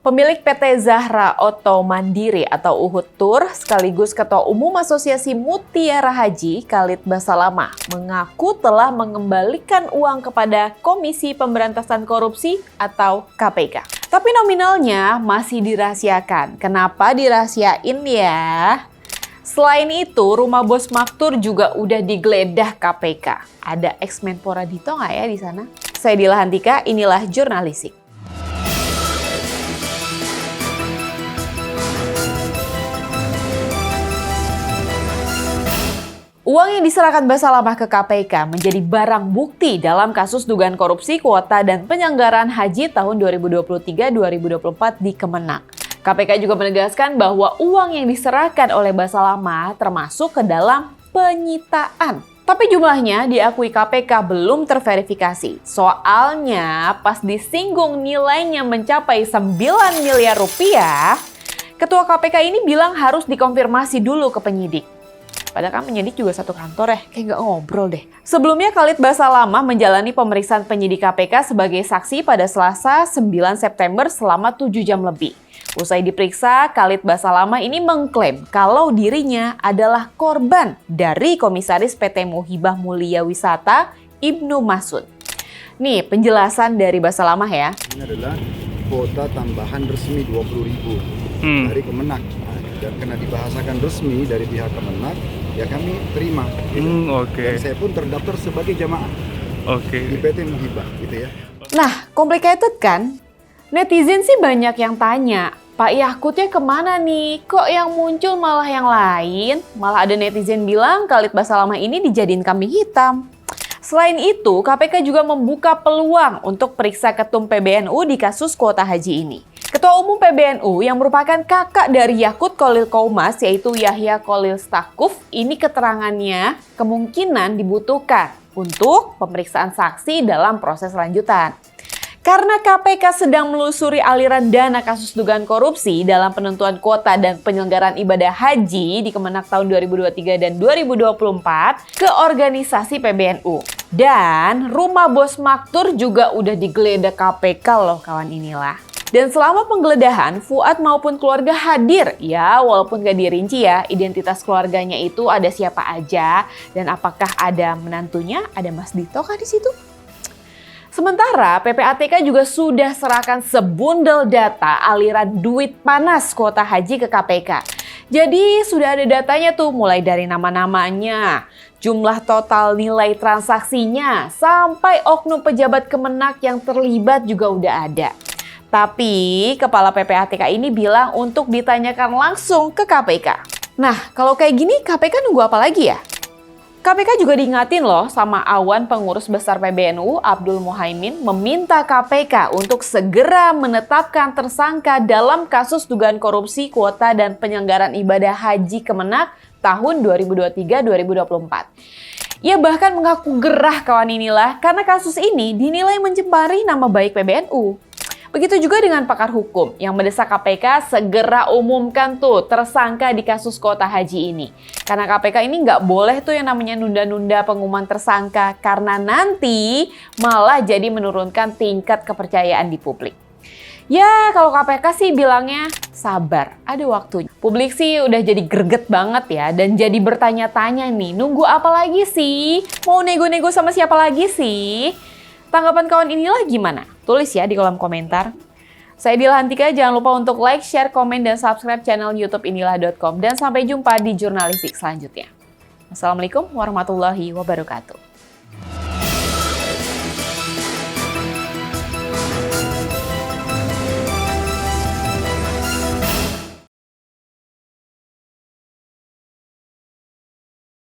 Pemilik PT Zahra Auto Mandiri atau Uhud Tour sekaligus Ketua Umum Asosiasi Mutiara Haji Khalid Basalamah mengaku telah mengembalikan uang kepada Komisi Pemberantasan Korupsi atau KPK. Tapi nominalnya masih dirahasiakan. Kenapa dirahasiain ya? Selain itu, rumah Bos Maktur juga udah digeledah KPK. Ada ex-Menpora Dito nggak ya di sana? Saya Dila Hantika, inilah Jurnalisik. Uang yang diserahkan Basalamah ke KPK menjadi barang bukti dalam kasus dugaan korupsi kuota dan penyelenggaraan haji tahun 2023-2024 di Kemenak. KPK juga menegaskan bahwa uang yang diserahkan oleh Basalamah termasuk ke dalam penyitaan. Tapi jumlahnya diakui KPK belum terverifikasi. Soalnya pas disinggung nilainya mencapai 9 miliar rupiah, Ketua KPK ini bilang harus dikonfirmasi dulu ke penyidik. Padahal kan penyidik juga satu kantor ya, kayak nggak ngobrol deh. Sebelumnya Khalid Basalamah menjalani pemeriksaan penyidik KPK sebagai saksi pada Selasa 9 September selama 7 jam lebih. Usai diperiksa, Khalid Basalamah ini mengklaim kalau dirinya adalah korban dari Komisaris PT Muhibah Mulia Wisata Ibnu Masud. Nih penjelasan dari Basalamah ya. Ini adalah kuota tambahan resmi 20.000 dari Kemenak. Dan karena dibahasakan resmi dari pihak Kemenak, ya kami terima. Gitu. Dan saya pun terdaftar sebagai jamaah di PT Muhibah, gitu ya. Nah, complicated kan? Netizen sih banyak yang tanya, Pak Yakutnya kemana nih? Kok yang muncul malah yang lain? Malah ada netizen bilang Khalid Basalamah ini dijadiin kambing hitam. Selain itu, KPK juga membuka peluang untuk periksa ketum PBNU di kasus kuota haji ini. Ketua Umum PBNU yang merupakan kakak dari Yakut Khalil Qoumas yaitu Yahya Khalil Stakuf, ini keterangannya kemungkinan dibutuhkan untuk pemeriksaan saksi dalam proses lanjutan. Karena KPK sedang menelusuri aliran dana kasus dugaan korupsi dalam penentuan kuota dan penyelenggaraan ibadah haji di Kemenak tahun 2023 dan 2024 ke organisasi PBNU. Dan rumah Bos Maktur juga udah digeledah KPK loh kawan inilah. Dan selama penggeledahan, Fuad maupun keluarga hadir. Ya, walaupun gak dirinci ya, identitas keluarganya itu ada siapa aja. Dan apakah ada menantunya, ada Mas Dito kah di situ? Sementara PPATK juga sudah serahkan sebundel data aliran duit panas kuota haji ke KPK. Jadi sudah ada datanya tuh mulai dari nama-namanya, jumlah total nilai transaksinya, sampai oknum pejabat Kemenak yang terlibat juga udah ada. Tapi Kepala PPATK ini bilang untuk ditanyakan langsung ke KPK. Nah, kalau kayak gini KPK nunggu apa lagi ya? KPK juga diingatin loh sama Awan Pengurus Besar PBNU Abdul Muhaimin meminta KPK untuk segera menetapkan tersangka dalam kasus dugaan korupsi kuota dan penyelenggaraan ibadah haji Kemenak tahun 2023-2024. Ia bahkan mengaku gerah kawan inilah karena kasus ini dinilai mencemari nama baik PBNU. Begitu juga dengan pakar hukum yang mendesak KPK segera umumkan tuh tersangka di kasus kuota haji ini. Karena KPK ini nggak boleh tuh yang namanya nunda-nunda pengumuman tersangka karena nanti malah jadi menurunkan tingkat kepercayaan di publik. Ya kalau KPK sih bilangnya sabar, ada waktunya. Publik sih udah jadi greget banget ya dan jadi bertanya-tanya nih, nunggu apa lagi sih? Mau nego-nego sama siapa lagi sih? Tanggapan kawan inilah gimana? Tulis ya di kolom komentar. Saya Dila Hantika, jangan lupa untuk like, share, komen, dan subscribe channel YouTube inilah.com. Dan sampai jumpa di Jurnalisik selanjutnya. Assalamualaikum warahmatullahi wabarakatuh.